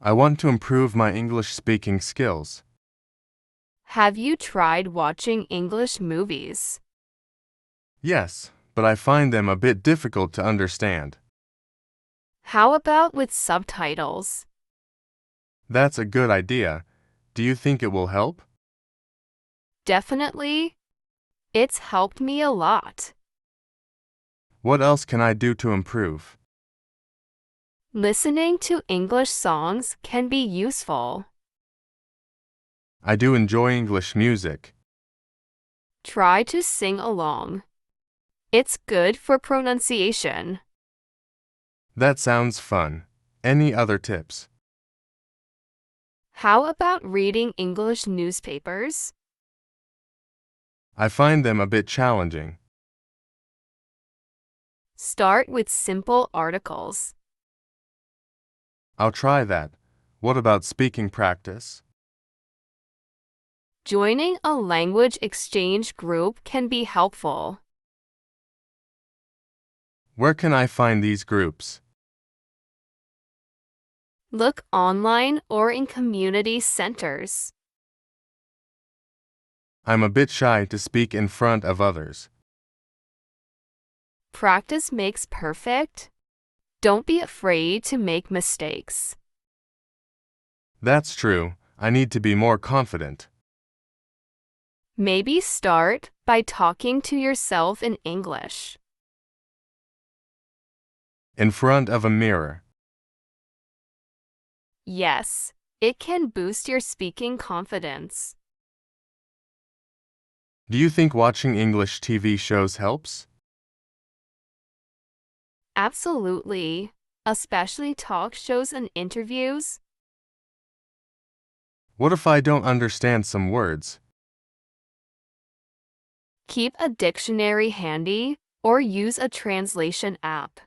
I want to improve my English speaking skills. Have you tried watching English movies? Yes, but I find them a bit difficult to understand. How about with subtitles? That's a good idea. Do you think it will help? Definitely. It's helped me a lot. What else can I do to improve? Listening to English songs can be useful. I do enjoy English music. Try to sing along. It's good for pronunciation. That sounds fun. Any other tips? How about reading English newspapers? I find them a bit challenging. Start with simple articles. I'll try that. What about speaking practice? Joining a language exchange group can be helpful. Where can I find these groups? Look online or in community centers. I'm a bit shy to speak in front of others. Practice makes perfect. Don't be afraid to make mistakes. That's true. I need to be more confident. Maybe start by talking to yourself in English. In front of a mirror. Yes, it can boost your speaking confidence. Do you think watching English TV shows helps? Absolutely, especially talk shows and interviews. What if I don't understand some words? Keep a dictionary handy or use a translation app.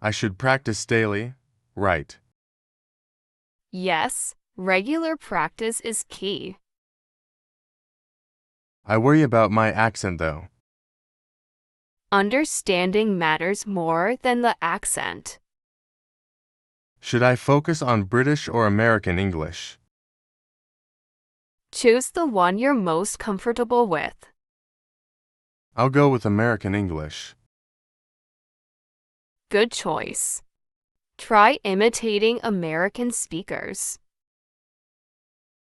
I should practice daily, right? Yes, regular practice is key. I worry about my accent though. Understanding matters more than the accent. Should I focus on British or American English? Choose the one you're most comfortable with. I'll go with American English. Good choice. Try imitating American speakers.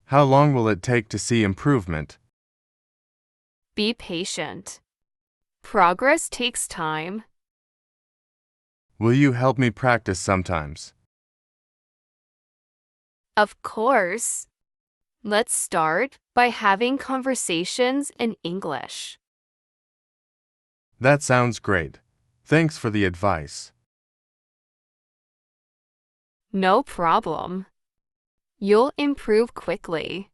How long will it take to see improvement? Be patient. Progress takes time. Will you help me practice sometimes? Of course. Let's start by having conversations in English. That sounds great. Thanks for the advice. No problem. You'll improve quickly.